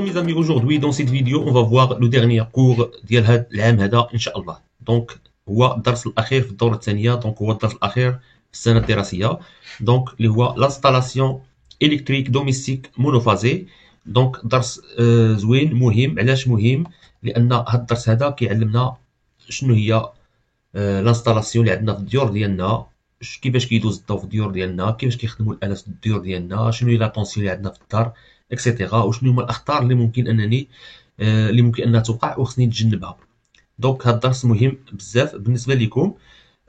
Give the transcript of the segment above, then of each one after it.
Alors mes amis, aujourd'hui dans cette vidéo on va voir le dernier cours ديال هذا العام هذا ان شاء الله. دونك هو الدرس الاخير في الدوره الثانيه، دونك هو الدرس الاخير في السنه الدراسيه، دونك اللي هو l'installation électrique domestique monophasée. دونك درس زوين مهم. علاش مهم؟ لان هذا الدرس هذا كيعلمنا شنو هي الانستالاسيون اللي عندنا في الديور ديالنا، كيفاش كيدوز الضوء في الديور ديالنا، كيفاش كيخدموا الالات في الديور ديالنا، شنو هي لا طونسيون اللي عندنا في الدار اكسيتيرا، وشنو هما الاخطار اللي ممكن انها توقع وخصني نتجنبها. دونك هذا الدرس مهم بزاف بالنسبه لكم.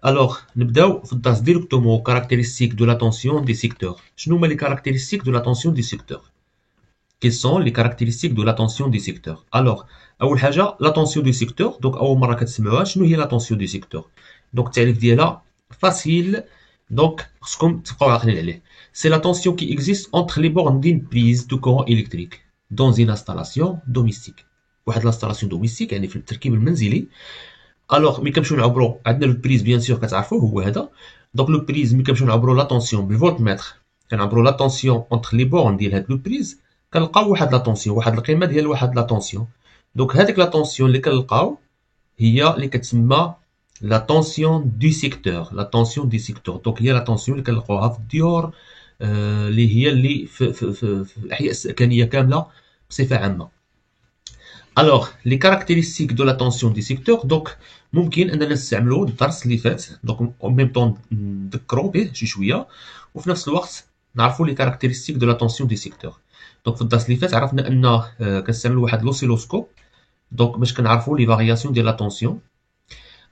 الوغ نبداو في الدرس ديريكتومون. كارactéristiques de la tension des secteurs. شنو هما لي كارactéristiques de la tension des secteurs؟ Quelles sont les caractéristiques de la tension des secteurs? Alors اول حاجه لا طونسيون دو سيكتور. دونك اول مره كتسمعوها، شنو هي لا طونسيون دو سيكتور؟ دونك التعريف ديالها فاسيل، دونك خصكم تبقاو عاقلين عليه. C'est la tension qui existe entre les bornes d'une prise de courant électrique dans une installation domestique. واحد l'installation domestique يعني في التركيب المنزلي. الوغ ملي كنمشيو نعبرو عندنا لو بريز بيان سور كتعرفوه هو هذا. دونك لو بريز ملي كنمشيو نعبرو لا طونسيون بالفولت متر، كنعبرو لا طونسيون اونتر لي بورن ديال هاد لو بريز، كنلقاو واحد لا طونسيون، واحد القيمه ديال واحد لا طونسيون. دونك هذيك لا طونسيون اللي كنلقاو هي اللي كتسمى لا طونسيون دو سيكتور. لا طونسيون دو سيكتور دونك هي لا طونسيون اللي كنلقاوها في الديور، اللي هي اللي في الاحياء السكنيه كامله بصفه عامه. الوغ لي كارactéristiques دو لا طونسيون دو سيكتور، دونك ممكن اننا نستعملو الدرس اللي فات، دونك اون ميم طون نذكرو به شي شويه، وفي نفس الوقت نعرفو لي كارactéristiques دو لا طونسيون دو سيكتور. دونك في الدرس اللي فات عرفنا ان كنستعملو واحد لوسيلوسكوب، دونك باش كنعرفو لي فارياسيون ديال لا طونسيون.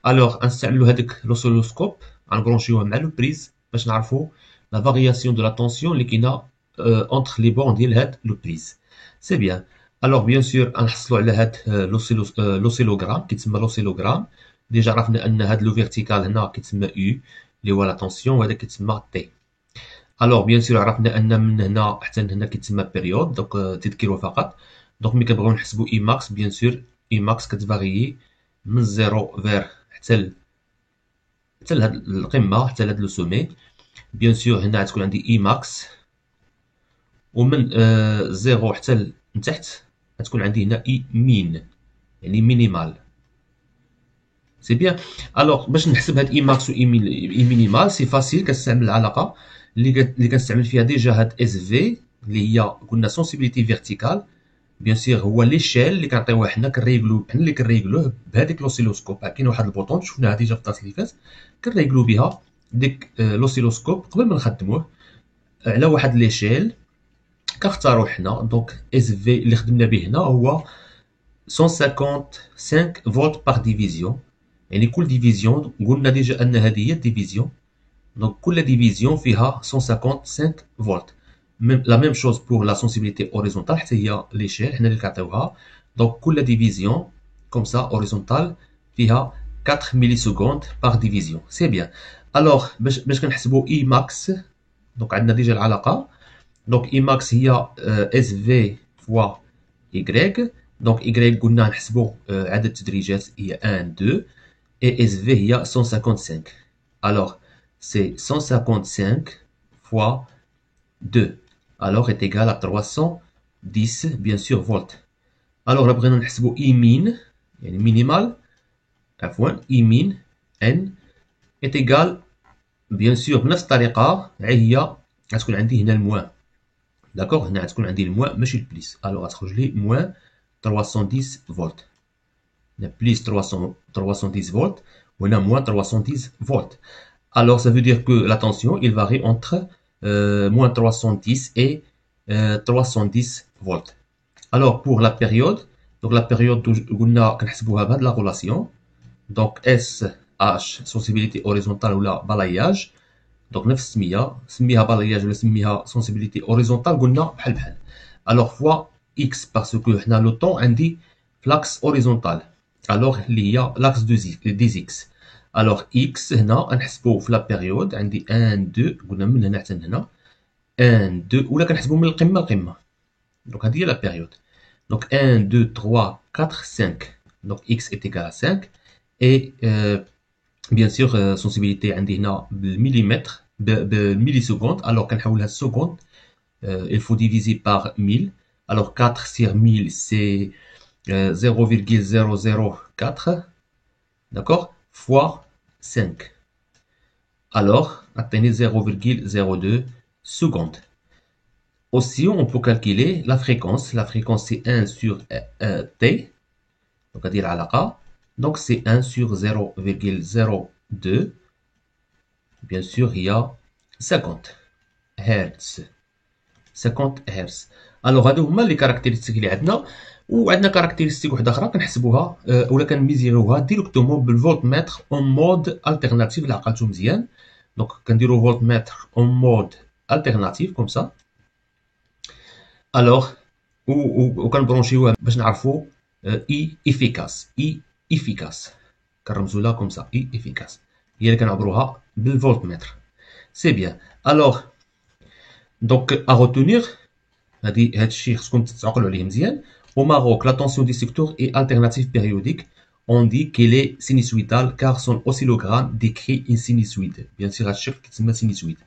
الوغ نستعملو هذاك لوسيلوسكوب، غنبرونشيوه مع لو بريز باش نعرفو لا فارياسيون دو لا طونسيون اللي كاينه اونتر لي بورن ديال هاد لو بريز. سي بيان. الوغ بيان سور غنحصلو على هاد لوسيلوغرام، كيتسمى لوسيلوغرام. ديجا عرفنا ان هاد لو فيرتيكال هنا كيتسمى يو اللي هو لا طونسيون، وهذا كيتسمى تي. الوغ بيان سور عرفنا ان من هنا حتى هنا كيتسمى بيريود، دونك تذكيره فقط. دونك ملي كنبغيو نحسبو اي ماكس، بيان سور اي ماكس كتفاريي من زيرو فير حتى لهاد القمه، حتى لهاد لو سومي. بيان سور هنا غتكون عندي اي ماكس، ومن زيرو حتى لتحت غتكون عندي هنا اي مين يعني مينيمال. سي بيان. الوغ باش نحسب هاد اي ماكس و اي مينيمال سي فاسيل، كنستعمل العلاقه اللي كنستعمل فيها ديجا هاد اس في اللي هي قلنا سونسيبيليتي فيرتيكال. بيان سور هو ليشيل اللي كنعطيوها حنا، كنريغلو بحال اللي كنريغلوه بهذيك لوسيلوسكوب. كاين واحد البوطون شفناها ديجا في الدرس اللي فات، كنريغلو بها ديك لوسيلوسكوب قبل ما نخدموه على واحد ليشيل كنختارو حنا. دونك اس في اللي خدمنا به هنا هو 155 فولت بار ديفيزيون، يعني كل ديفيزيون قلنا ديجا ان هذه هي الديفيزيون، دونك كل ديفيزيون فيها 155 فولت. لا ميم شوز بور لا سونسيبيليتي اوريزونتال، حتى هي ليشيل حنا اللي كنعطيوها. دونك كل ديفيزيون كوم سا اوريزونتال فيها 4 ملي سكوند بار ديفيزيون. سي بيان. الوغ باش كنحسبوا اي ماكس، دونك عندنا ديجا العلاقه. دونك اي ماكس هي اس في فوا ايكغيك. دونك ايكغيك قلنا نحسبوا عدد التدريجات هي 1 2، اي اس في هي 155. الوغ سي 155 فوا 2 alors est égal à 310 bien sûr volts. alors là بغينا نحسبوا اي مين يعني مينيمال، عفوا اي مين ان est égal bien sûr بنفس الطريقه هي غتكون عندي هنا الموان. داكوغ هنا غتكون عندي الموان ماشي البليس. الوغ غتخرج لي موان 310 فولت. هنا بليس 310 فولت وهنا موان 310 فولت. alors ça veut dire que la tension il varie entre moins 310 et 310 volts. Alors pour la période, donc la période قلنا كنحسبوها بهاد لا relation. donc S H sensibilité horizontale ولا balayage. donc نفس السميه، سميها balayage ولا سميها sensibilité horizontale قلنا بحال بحال. alors fois X parce que حنا لو طون عندي في l'axe horizontal، alors اللي هي l'axe des X. alors X هنا غنحسبو في لا بيريود عندي 1 2 قلنا من هنا حتى هنا 1 2 ولا كنحسبو من القمه للقمه. دونك هذه هي لا بيريود. دونك 1 2 3 4 5. دونك x est égal à 5 et bien sûr sensibilité عندي هنا بالمليمتر بالملي سكوند. alors كنحولها لسكوند il faut diviser par 1000. Alors 4 sur 1000 c'est 0,004, d'accord, fois 5. Alors, atteignez 0,02 secondes. Aussi, on peut calculer la fréquence. La fréquence, c'est 1 sur t. Donc, à dire alaqa. Donc, c'est 1 sur 0,02. Bien sûr, il y a 50 Hz. 50 Hz. Alors, هادو هما les caractéristiques اللي عندنا. وعندنا كاركتيرستيك واحده اخرى كنحسبوها ولا كنميزيروها ديريكتومون بالفولت متر اون مود التيرناتيف اللي عقلتو مزيان. دونك كنديرو فولت متر اون مود التيرناتيف كوم سا. الوغ وكنبرونشيوها باش نعرفو اي افيكاس. اي افيكاس كنرمزو لها كوم سا. اي افيكاس هي اللي كنعبروها بالفولت متر. سي بيان. الوغ دونك ا روتونير هاد الشيء خصكم تعقلوا عليه مزيان. Au Maroc, la tension du secteur est alternative périodique. On dit qu'elle est sinusoïdale car son oscillogramme décrit une sinusoïde. Bien sûr, à chaque sinusoïde.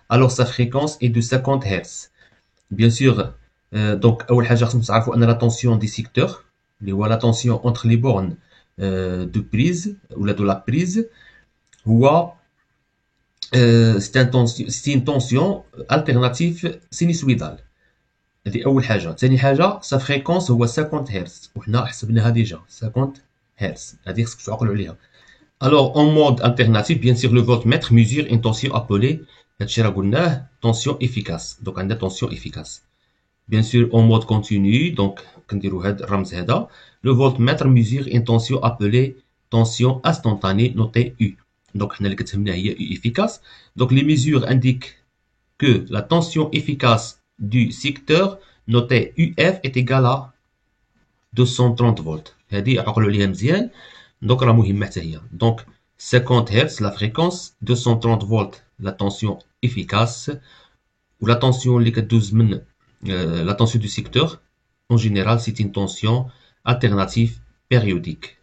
Alors, sa fréquence est de 50 Hz. Bien sûr, donc, la tension des secteurs, la tension entre les bornes de prise ou de la prise, c'est une tension alternative sinusoïdale. هذه أول حاجة. ثاني حاجة سا فريكونس هو 50 هرتز وحنا حسبناها ديجا 50 هرتز. هذه خصك تعقلوا عليها. Alors en mode alternatif, bien sûr, le voltmètre mesure une tension appelée هادشي راه قلناه tension efficace. Donc عندنا tension efficace. Bien sûr en mode continu, donc كنديروا هاد الرمز هذا. Le voltmètre mesure une tension appelée tension instantanée notée U. Donc حنا اللي كتهمنا هي U efficace. Donc les mesures indiquent que la tension efficace du secteur noté UF est égal à 230 volts. هذه عقلوا عليها مزيان. دونك راه مهمه حتى هي. دونك 50 Hz la fréquence, 230 volts la tension efficace ou la tension اللي كدوز من la tension du secteur. En général, c'est une tension alternative périodique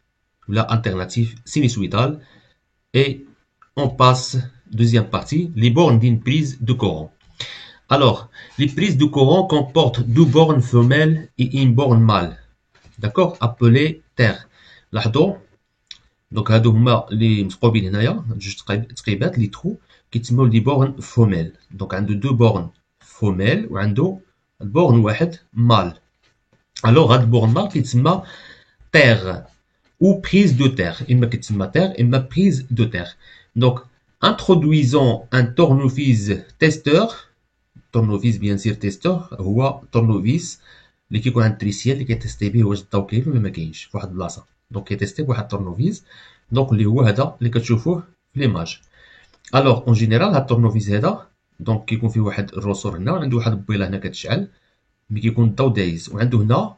ou la alternative sinusoïdale. Et on passe deuxième partie, les bornes d'une prise de courant. Alors, les prises de courant comportent deux bornes femelles et une borne mâle, d'accord, appelées terres. لاحظوا دونك هادو هما اللي مسقوبين هنايا جوج تقيبات لي ترو كيتسموا لي بورن فوميل. دونك عنده دو بورن فوميل وعنده بورن واحد مال. الوغ هاد البورن مال كيتسمى terre ou prise de terre. اما كيتسمى terre اما prise de terre. Donc introduisons un tournevis testeur. tournevis bien sûr testeur هو tournevis اللي كيكون عند التريسيال اللي كيتيستي به واش الضوء كاين ولا ما كاينش في واحد البلاصه. دونك كيتيستي بواحد التورنوفيز. دونك اللي هو هذا اللي كتشوفوه في ليماج. الوغ اون جينيرال هاد التورنوفيز هذا دونك كيكون فيه واحد الرسور هنا وعنده واحد البويله هنا كتشعل ملي كيكون الضوء دايز. وعنده هنا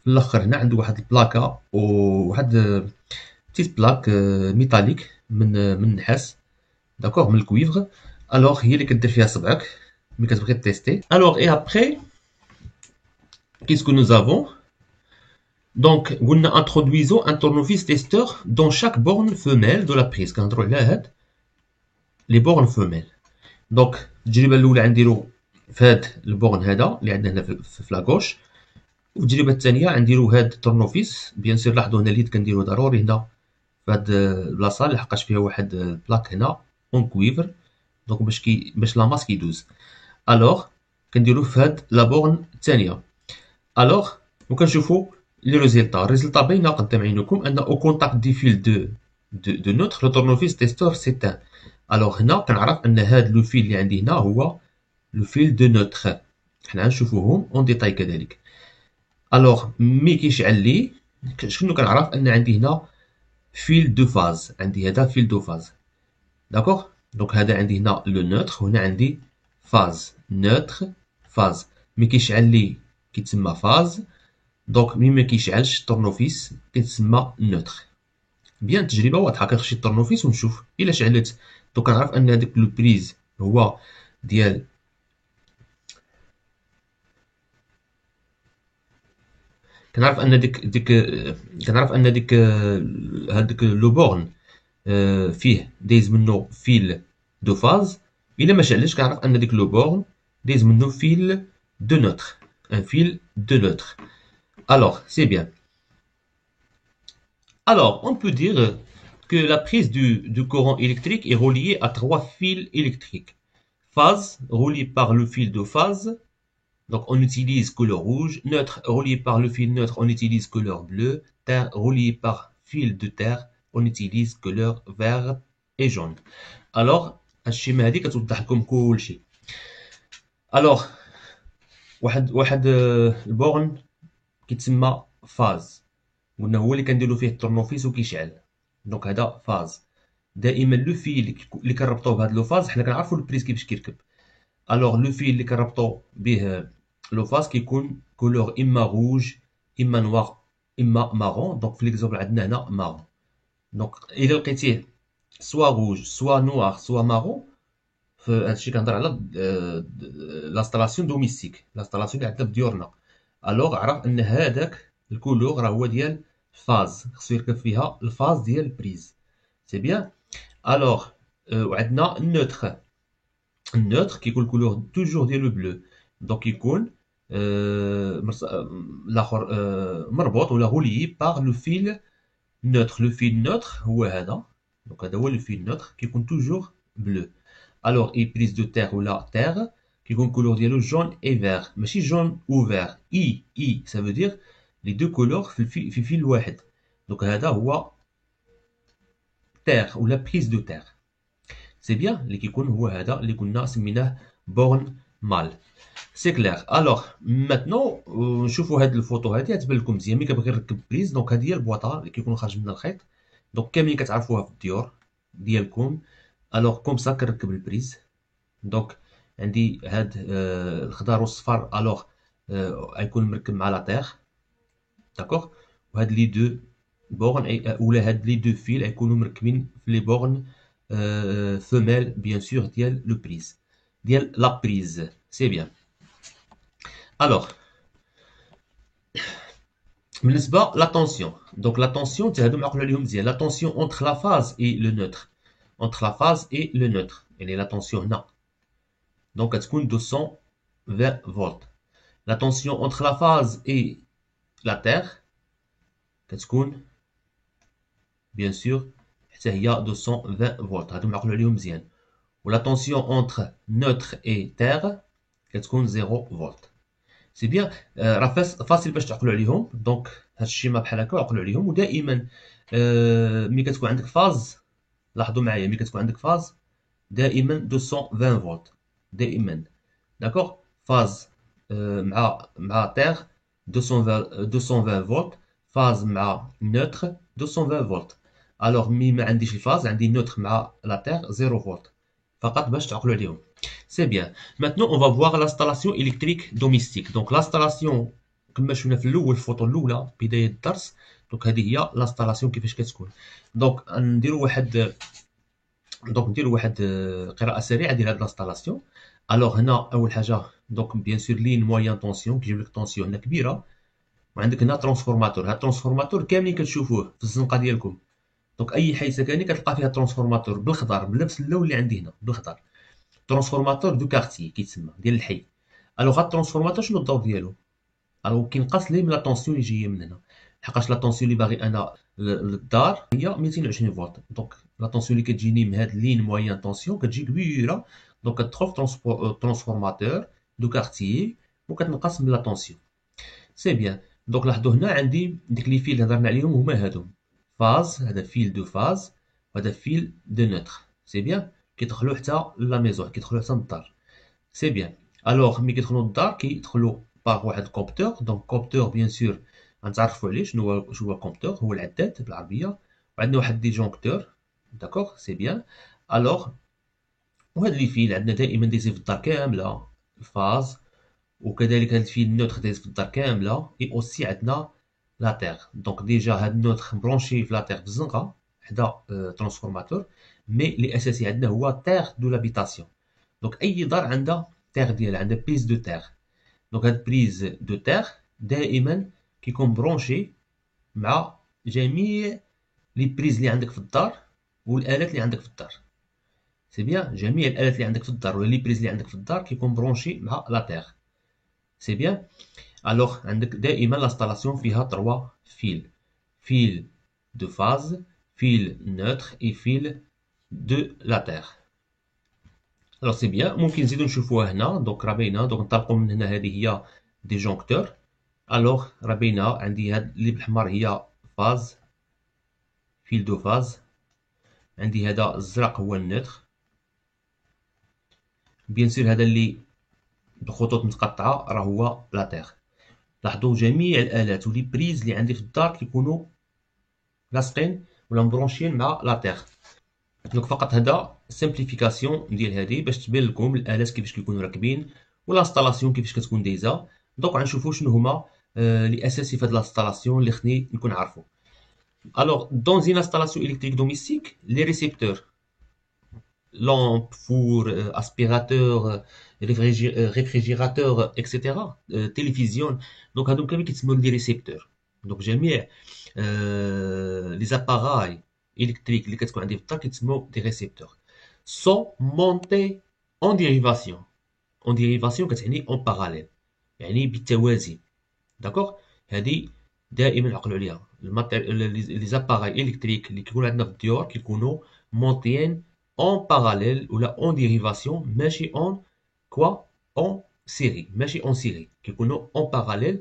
في الاخر هنا عنده واحد البلاكا وواحد بتيت بلاك ميتاليك من النحاس داكوغ من الكويفغ. الوغ هي اللي كدير فيها صبعك ملي كتبغي تيستي. الوغ اي ابري qu'est-ce que nous avons? Donc, on a introduisons un tournevis testeur dans chaque borne femelle de la prise. Quand on regarde les bornes femelles. Donc, التجربة الأولى غنديرو في هاد البورن هذا اللي عندنا هنا في لاكوش. والتجربة الثانية غنديرو هاد التورنوفيس. بيان سور لاحظوا هنا اليد كنديرو ضروري هنا في هاد البلاصة اللي حقاش فيها واحد البلاك هنا اون كويفر. دونك باش لا ماس كيدوز. الوغ كنديروه في هاد لا بورن الثانية. الوغ وكنشوفو لي ريزلتا. الريزلتا باينه قدام عينكم ان او كونتاكت دي فيل دو نوتر لو تورنوفيس تيستور سيتان. الوغ هنا كنعرف ان هاد لو فيل اللي عندي هنا هو لو فيل دو نوتر. حنا غنشوفوهم اون ديتاي كذلك. الوغ مي كيشعل لي شنو كنعرف ان عندي هنا فيل دو فاز. عندي هذا فيل دو فاز داكوغ. دونك هذا عندي هنا لو نوتر وهنا عندي فاز. نوتر فاز مي كيشعل لي كيتسمى فاز. دونك ملي ما كيشعلش الطرنوفيس كيتسمى نوتر. بيان التجربه واضحه. كنخشي الطرنوفيس ونشوف الا شعلت. دونك كنعرف ان هذاك لو بريز هو ديال كنعرف ان ديك هذاك لو بورن فيه دايز منه فيل دو فاز. الا ما شعلش كنعرف ان ديك لو بورن دايز منه فيل دو نوتر. un fil de neutre. Alors, c'est bien. Alors, on peut dire que la prise du courant électrique est reliée à trois fils électriques. Phase, relié par le fil de phase, donc on utilise couleur rouge. Neutre, relié par le fil neutre, on utilise couleur bleue. Terre, relié par fil de terre, on utilise couleur vert et jaune. Alors, الشيمة هذه كتوضح لكم كل شيء. Alors, واحد البورن كيتسمى فاز، قلنا هو اللي كنديرو فيه الطرنوفيس وكيشعل. دونك هذا فاز. دائما لو فيل اللي كنربطوه بهذا لو فاز، حنا كنعرفوا البريز كيفاش كيركب. الوغ لو فيل اللي كنربطو به لو فاز كيكون كولور اما روج اما نوار اما مارون. دونك في ليكزومبل عندنا هنا مارون. دونك الا لقيتيه سوا روج سوا نوار سوا مارون، فهادشي كنهضر على لانستالاسيون دوميستيك، لانستالاسيون اللي عندنا في ديورنا. الوغ عرف ان هذاك الكولور راه هو ديال فاز، خصو يركب فيها الفاز ديال البريز. سي بيان. الوغ وعندنا النوتر. النوتر كيكون الكولور توجور ديالو بلو، دونك يكون الاخر مربوط ولا غوليي باغ لو فيل نوتر. لو فيل نوتر هو هذا، دونك هذا هو لو فيل نوتر كيكون توجور بلو. الوغ اي بريز دو تيغ ولا تيغ كيكون الكولور ديالو جون اي فيغ، ماشي جون و فيغ. اي سا فو دير لي دو كولور في فيل واحد. دونك هذا هو تيغ ولا بريز دو تيغ. سي بيان اللي كيكون هو هذا اللي كنا سميناه بورن مال. سي كلير. الوغ ماتنون نشوفوا هاد الفوتو هادي غتبان لكم مزيان. ملي كنبغي نركب بريز، دونك هادي هي البواطه اللي كيكون خارج منها الخيط. دونك كاملين كتعرفوها في الديور ديالكم. الوغ كوم سا كنركب البريز. دونك عندي هاد الخضر والصفر. الوغ غيكون مركب مع لا تيغ، داكوغ. وهاد لي دو بورن ولا هاد لي دو فيل غيكونوا مركبين في لي بورن فيميل بيان سور ديال لو بريز ديال لا بريز. سي بيان. الوغ بالنسبه لا طونسيون، دونك لا طونسيون هادو معقول عليهم مزيان. لا طونسيون اونتر لا فاز اي لو نوتر، اونتر لا فاز اي لو نوتر، يعني لا طونسيون هنا دونك كتكون 220 فولت. لا طونسيون اونتر لا فاز اي لا تيغ كتكون بيان سور حتى هي 220 فولت، هادو معقول عليهم مزيان. ولا طونسيون اونتر نوتر اي تيغ كتكون 0 فولت. سي بيان. راه فاصل باش تعقلوا عليهم. دونك هاد الشيما بحال هكا عقلوا عليهم. ودائما ملي كتكون عندك فاز، لاحظوا معايا ملي كتكون عندك فاز دائما 220 فولت دائما، داكوغ. فاز مع تيغ 220 فولت، فاز مع نوتر 220 فولت. الوغ مي ما عنديش الفاز، عندي نوتر مع لا تيغ 0 فولت، فقط باش تعقلوا عليهم. C'est bien. Maintenant, on va voir l'installation électrique domestique. Donc, l'installation, كما شفنا في الاول الفوطو الاولى بدايه الدرس، دونك هذه هي l'installation كيفاش كتكون. دونك نديروا واحد قراءه سريعه ديال هاد l'installation. الوغ هنا اول حاجه دونك بيان سور لين موين طونسيون كيجيب لك طونسيون هنا كبيره، وعندك هنا ترانسفورماتور. هاد الترانسفورماتور كاملين كتشوفوه في الزنقه ديالكم. دونك اي حي سكني كتلقى فيها ترانسفورماتور بالخضر بنفس اللون اللي عندي هنا بالخضر. ترانسفورماتور دو كارتي كيتسمى ديال الحي. الوغ هاد الترانسفورماتور شنو الدور ديالو؟ الوغ كينقص لي من لا طونسيون اللي جايه من هنا، حقاش لا طونسيون اللي باغي انا للدار هي 220 فولت. دونك لا طونسيون اللي كتجيني من هاد لين موين طونسيون كتجي كبيره، دونك كتدخل في ترانسفورماتور دو كارتي وكتنقص من لا طونسيون. سي بيان. دونك لاحظوا هنا عندي ديك لي فيل اللي هضرنا عليهم هما هادو. فاز، هذا فيل دو فاز، وهذا فيل دو نوتر. سي بيان. كيدخلوا حتى لا ميزون، كيدخلوا حتى للدار. سي بيان. الوغ ملي كيدخلوا للدار كيدخلوا باغ واحد الكوبتور. دونك كوبتور بيان سور غنتعرفوا عليه شنو هو كوبتور، هو العداد بالعربيه. وعندنا واحد ديجونكتور، داكوغ. سي بيان. الوغ وهاد لي فيل عندنا دائما دايزين في الدار كامله الفاز، وكذلك هاد الفيل نوتر دايز في الدار كامله. اي اوسي عندنا لا تيغ. دونك ديجا هاد نوتر برونشي في لا تيغ في الزنقه حدا ترانسفورماتور، مي اللي اساسي عندنا هو تيغ دو لابيتاسيون. دونك اي دار عندها تيغ ديالها، عندها بريز دو تيغ. دونك هاد بريز دو تيغ دائما كيكون برونشي مع جميع لي بريز اللي عندك في الدار والالات اللي عندك في الدار. سي بيان. جميع الالات اللي عندك في الدار ولا لي بريز اللي عندك في الدار كيكون برونشي مع لا تيغ. سي بيان. الوغ عندك دائما l'installation فيها 3 fils: fil de phase, fil neutre et fil de la terre. الوغ سي بيان. ممكن نزيدو نشوفوها هنا. دونك راه باينه. دونك نطلقو من هنا هذه هي ديجونكتور. الوغ راه باينه عندي هاد اللي بالحمر هي فاز، فيل دو فاز. عندي هذا الزرق هو النوتر. بيان سور هذا اللي بخطوط متقطعه راه هو لا تيغ. لاحظوا جميع الالات ولي بريز اللي عندي في الدار كيكونوا لاصقين ولا مبرونشين مع لا تيغ. دونك فقط هذا سامبليفيكاسيون ديال هذه باش تبين لكم الالات كيفاش كيكونوا راكبين والانستالاسيون كيفاش كتكون دايزه. دونك غنشوفوا شنو هما لي اساسي في هاد الانستالاسيون اللي خصني نكون عارفو. الوغ دون زين انستالاسيون الكتريك دوميستيك لي ريسيبتور lampe, four, aspirateur, réfrigérateur, etc. télévision. Donc هادو كامل كيتسموا لي ريسيبتور. دونك جميع لي زاباراي الكتريك اللي كتكون عندي في الدار كيتسموا دي ريسيبتور. سون مونتي اون ديريفاسيون. اون ديريفاسيون كتعني اون باراليل، يعني بالتوازي. داكوغ. هادي دائما عقلوا عليها. لي زاباراي الكتريك اللي كيكونوا عندنا في الديور كيكونوا مونتيين en parallèle ou là en dérivation ماشي en quoi en série ماشي en série كيكونوا en parallèle.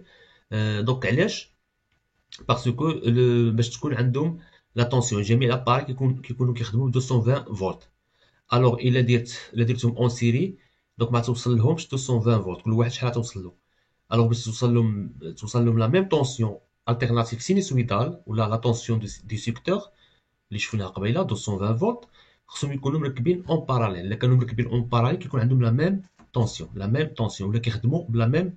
دونك علاش؟ باسكو باش تكون عندهم لا طونسيون جميع لاباري كيكونوا كيخدموا ب 220 فولت. الوغ الا درتهم اون سيري دونك ما توصل لهمش 220 فولت. كل واحد شحال توصل له. الوغ باش توصل لهم لا ميم طونسيون التيرناتيف سينوسويدال ولا لا طونسيون دي سيكتور اللي شفناها قبيله 220 فولت خصهم يكونوا مركبين اون باراليل. الا كانوا مركبين اون باراليل كيكون عندهم لا ميم طونسيون ولا كيخدموا بلا ميم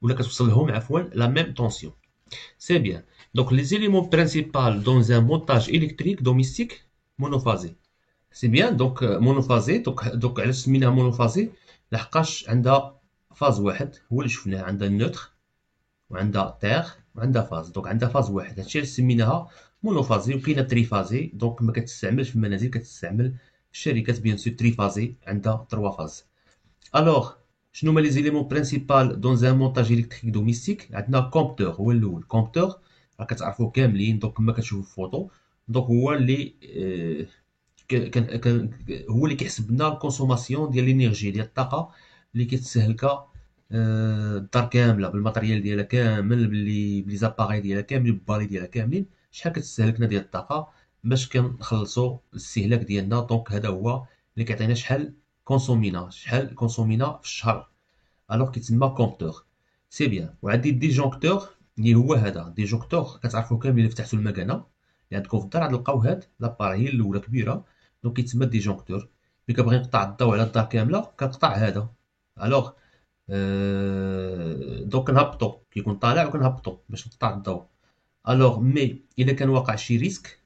ولا كتوصل لهم عفوا لا ميم طونسيون. سي بيان. دونك لي زيليمون برينسيبال دون ان مونتاج الكتريك دوميستيك مونوفازي. سي بيان. دونك مونوفازي. دونك علاش سميناها مونوفازي؟ لحقاش عندها فاز واحد هو اللي شفناه. عندها النوتر وعندها تيغ وعندها فاز. دونك عندها فاز واحد. هادشي علاش سميناها مونوفازي. وكاينه تريفازي دونك ما كتستعملش في المنازل، كتستعمل في الشركات بيان سور. تريفازي عندها 3 فاز. الوغ شنو هما لي زيليمون برينسيبال دون ان مونتاج الكتريك دوميستيك؟ عندنا كومبتور هو الاول. كومبتور راه كتعرفوه كاملين. دونك كما كتشوفوا في الفوتو دونك هو اللي هو اللي كيحسب لنا الكونسوماسيون ديال الانرجي ديال الطاقه اللي كتستهلكها الدار كامله بالماتريال ديالها كامل بلي زاباغي ديالها كاملين بالبالي ديالها كاملين. شحال كتستهلكنا ديال الطاقه باش كنخلصوا الاستهلاك ديالنا. دونك هذا هو اللي كيعطينا شحال كونسومينا في الشهر. الوغ كيتسمى كومبتور. سي بيان. وعندي ديجونكتور اللي هو هذا. ديجونكتور كتعرفوا كاملين اللي فتحتوا المكانه اللي عندكم في الدار غتلقاو هاد لاباري هي الاولى كبيره. دونك كيتسمى ديجونكتور. ملي كنبغي نقطع الضوء على الدار كامله كنقطع هذا. الوغ دونك كنهبطو كيكون طالع وكنهبطو باش نقطع الضوء. الوغ مي الا كان واقع شي ريسك،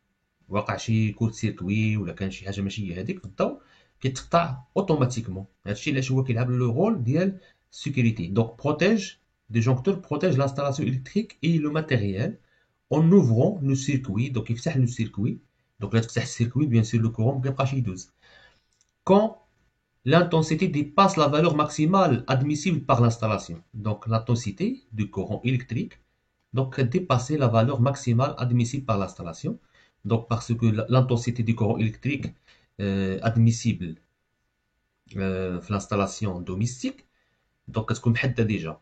واقع شي كورت سيركوي ولا كان شي حاجه ماشي هي هذيك في الضوء كيتقطع اوتوماتيكمون. هادشي علاش هو كيلعب لو رول ديال sécurité. Donc protège, disjoncteur protège l'installation électrique et le matériel en ouvrant le circuit. Donc يفتح le circuit. Donc là تفتح السيركوي bien sûr le courant مكيبقاش يدوز. Quand l'intensité dépasse la valeur maximale admissible par l'installation. Donc l'intensité du courant électrique donc dépasser la valeur maximale admissible par l'installation. Donc parce que l'intensité du courant électrique admissible في l'installation domestique دونك كتكون محدده ديجا.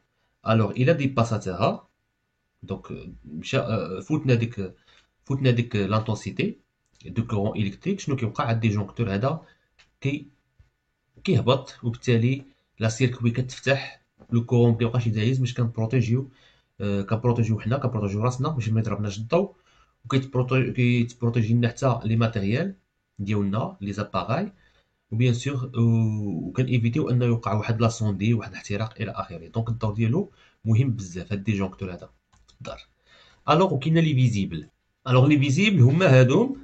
الوغ الا ديباساتها دونك فوتنا ديك لانتونسيتي دو كورون الكتريك شنو كيوقع؟ عند الديجونكتور هذا كيهبط وبالتالي لا سيركوي كتفتح لو كورون مكيبقاش يدايز باش كنبروتيجيو حنا كنبروتيجيو راسنا باش ما يضربناش الضوء وكيتبروتيجي لنا حتى لي ماتيريال ديالنا لي زاباراي وبيان سور وكان ايفيتيو انه يوقع واحد لاصوندي واحد الاحتراق الى اخره. دونك الدور ديالو مهم بزاف هاد الديجونكتور هذا في الدار. الوغ وكاين لي فيزيبل. الوغ لي فيزيبل هما هادو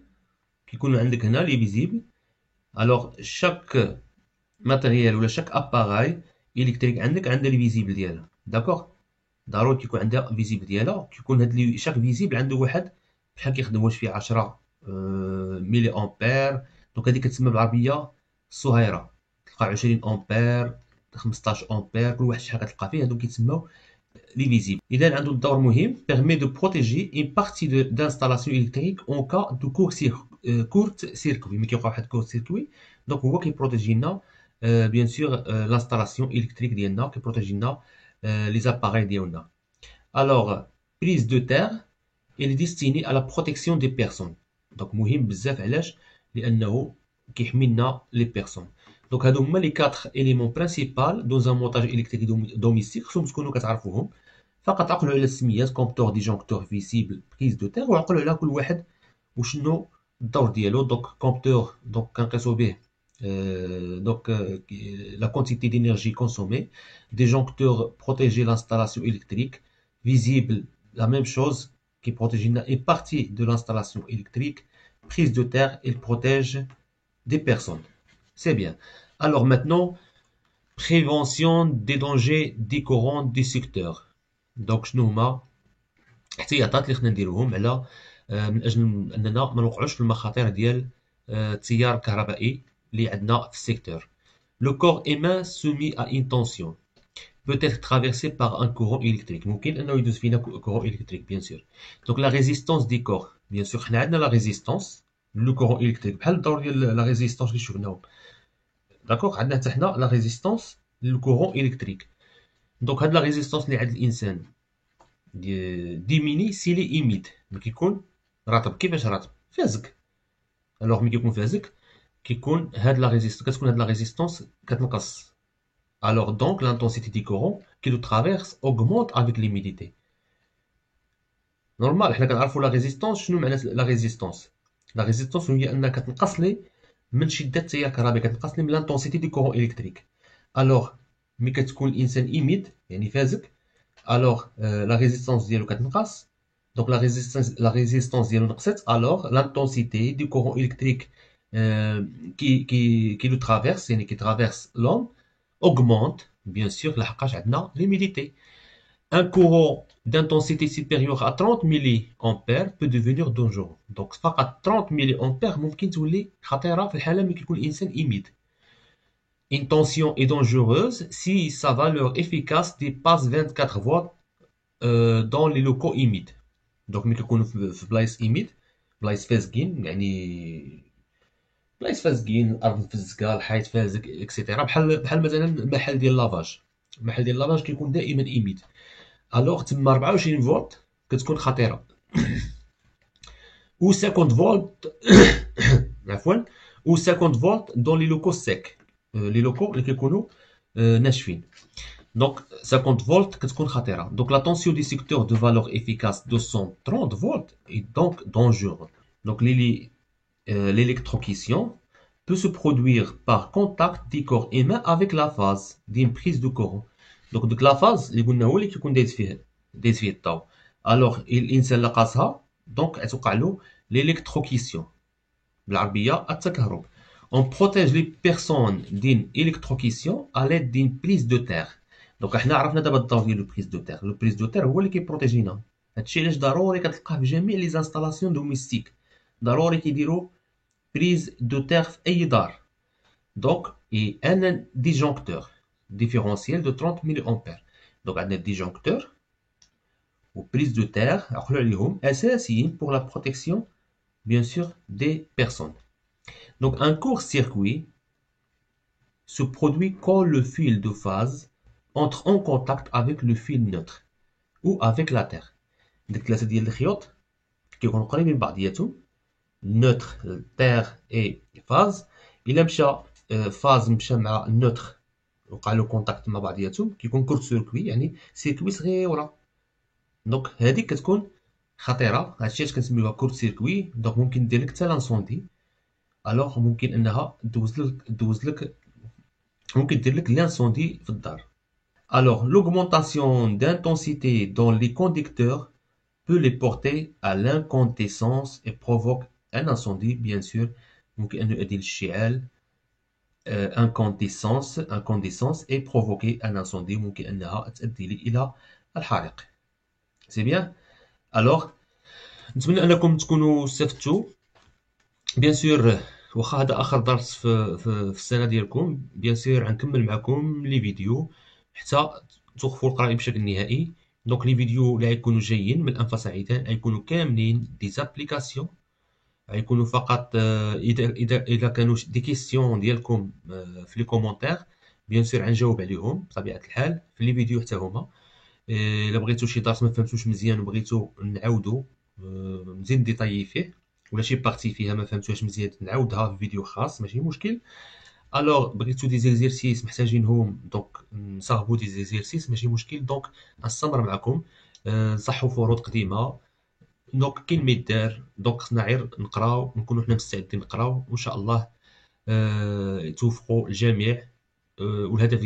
كيكونوا عندك هنا لي فيزيبل. الوغ شاك ماتيريال ولا شاك اباراي الكتريك عندها لي فيزيبل ديالها. داكوغ ضروري كيكون عندها فيزيبل ديالها. كيكون هاد لي شاك فيزيبل عنده واحد بحال كيخدم واش فيه 10 ميلي امبير. دونك هذه كتسمى بالعربيه الصهيره. تلقى 20 امبير 15 امبير، كل واحد شحال كتلقى فيه، هادو كيتسماو لي فيزيبل. اذا عنده دور مهم، permet de protéger une partie d'installation électrique en cas de court circuit. ملي كيوقع واحد court circuit دونك هو كيبروتيجي لنا بيان سور l'installation électrique ديالنا، كيبروتيجي لنا les appareils ديالنا. alors prise de terre elle est destinée à la protection des personnes. donc مهم بزاف، علاش؟ لانه كيحمي لنا لي بيرسون. دونك هادو هما لي 4 éléments principaux dans un montage électrique domestique، خصكم تكونوا كتعرفوهم. فقط عقلوا على السميات، كومبتور، ديجونكتور، فيسيبل، بريز دو تير، وعقلوا على كل واحد وشنو الدور ديالو. دونك كومبتور دونك كنقيسو به دونك لا كونتيتي دينيرجي كونسومي. ديجونكتور بروتيجي l'installation électrique. Visible la même chose qui protège une partie de l'installation électrique. Prise de terre, il protège des personnes. C'est bien. Alors maintenant, prévention des dangers des courants destructeurs. دونك شنو هما احتياطات اللي خصنا نديروهم على من اجل اننا ما نوقعوش في المخاطر ديال التيار الكهربائي اللي عندنا في السيكتور. لو كور ايمان سومي ا une tension peut être traversé par un courant électrique. ممكن انه يدوز فينا courant électrique bien sûr. donc la résistance des corps bien sûr حنا عندنا la résistance لو courant électrique بحال الدور ديال la résistance اللي شفناهم. داكوغ عندنا حتى حنا la résistance لو courant électrique. دونك هاد لا ريزيستونس اللي عند الانسان ديميني سي لي ايميد، ملي كيكون رطب. كيفاش رطب؟ فازك. الوغ ملي كيكون فازك كيكون هاد لا ريزيستونس، كتكون هاد لا ريزيستونس كتنقص. الوغ دونك لانتونسيتي دي كورون كي لو ترافيرس اوغمونت افيك ليميديتي. نورمال حنا كنعرفوا لا ريزيستونس. شنو معنى لا ريزيستونس؟ لا ريزيستونس هي انها كتنقص لي من شده التيار الكهربائي، كتنقص لي من لانتونسيتي دي كورون الكتريك. الوغ ملي كتكون الانسان ايميد يعني فازك، الوغ لا ريزيستونس ديالو كتنقص. دونك لا ريزيستونس ديالو نقصت، الوغ لانتونسيتي دي كورون الكتريك كي لو ترافيرس يعني كي ترافيرس لوم augmente bien sûr لحقاش عندنا l'humidité. Un courant d'intensité supérieure à 30 milliampères peut devenir dangereux. donc فقط 30 milliampères ممكن تولي خطيره في الحاله ملي كيكون الانسان humide. Une tension est dangereuse si sa valeur efficace dépasse 24 volts dans les locaux humides. donc ملي كيكونوا في بلايص humide، بلايص فازقين، يعني بلايص فازقين، الارض مفزكه، الحيط فازك اكسيتيرا. بحال مثلا المحل ديال لافاج. المحل ديال لافاج كيكون دائما ايميد، الوغ تما 24 فولت كتكون خطيره و 50 فولت عفوا و 50 فولت دون لي لوكو سيك، لي لوكو اللي كيكونوا ناشفين. دونك 50 فولت كتكون خطيره. دونك لا طونسيون دي سيكتور دو فالور افيكاس 230 فولت اي دونك دونجور. دونك l'électrocution peut se produire par contact des corps humains avec la phase d'une prise de courant. donc la phase اللي قلنا هو اللي كيكون دايز فيه الضوء. الوغ الانسان اللي قاسها دونك غتوقع له l'électrocution بالعربيه التكهرب. on protège les personnes d'une électrocution à l'aide d'une prise de terre. دونك حنا عرفنا دابا الدور ديال لو بريز دو تير. لو بريز دو تير هو اللي كيبروتيجينا. هادشي علاش ضروري كتلقاه في جميع لي زانستالاسيون دوميستيك، ضروري كيديروا بريز دو تير في اي دار. دونك اي ان ديجونكتور ديفيرونسيال دو 30 ملي امبير. دونك عندنا ديجونكتور و بريز دو تير، عقلوا عليهم اساسيين pour la protection bien sûr des personnes. donc un court-circuit se produit quand le fil de phase entre en contact avec le fil neutre ou avec la terre. ديك ثلاثه ديال الخيوط كيكونوا قريبين من بعضياتهم، نوتر، تير اي فاز. الا مشى فاز مشى مع النوتر وقع له كونتاكت مع بعضياتهم كيكون كورت سيركوي، يعني سيركوي صغيره. دونك هذيك كتكون خطيره، هادشي علاش كنسميوها كورت سيركوي. دونك ممكن دير لك حتى لانسوندي، الوغ ممكن انها دوز لك ممكن دير لك لانسوندي في الدار. alors l'augmentation d'intensité dans les conducteurs peut les porter à l'incandescence et provoque un incendie bien sûr. ممكن أن يؤدي للاشتعال incandescence et provoquer un incendie، ممكن أنها تؤدي إلى الحريق. سي بيان. alors نتمنى أنكم تكونوا استفدتوا. bien sûr واخا هذا اخر درس في السنه ديالكم، بيان سور غنكمل معكم لي فيديو حتى توقفوا القرايه بشكل نهائي. دونك لي فيديو اللي غيكونوا جايين من انفاس عيدان غيكونوا كاملين دي زابليكاسيون، غيكونوا فقط اذا كانوا دي كيسيون ديالكم في لي كومونتير بيان سور غنجاوب عليهم بطبيعه الحال في لي فيديو حتى هما. الا بغيتو شي درس ما فهمتوش مزيان وبغيتو نعاودو نزيد ديطايي فيه، ولا شي بارتي فيها ما فهمتوهاش مزيان نعاودها في فيديو خاص ماشي مشكل. الوغ بغيتو دي زيكزيرسيس محتاجينهم دونك نصاوبو دي زيكزيرسيس ماشي مشكل. دونك نستمر معكم نصحوا فروض قديمه. دونك كاين ما يدار، دونك خصنا غير نقراو نكونوا حنا مستعدين نقراو وان شاء الله توفقوا الجميع. والهدف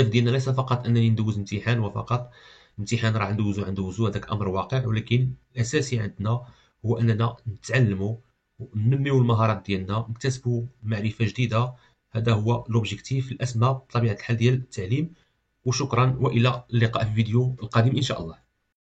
ديالنا ليس فقط انني ندوز امتحان وفقط. امتحان راه ندوزو هذاك امر واقع، ولكن الاساسي عندنا هو اننا نتعلموا وننميو المهارات ديالنا نكتسبوا معرفه جديده. هذا هو لوبجيكتيف الاسمى بطبيعه الحال ديال التعليم. وشكرا والى اللقاء في الفيديو القادم ان شاء الله.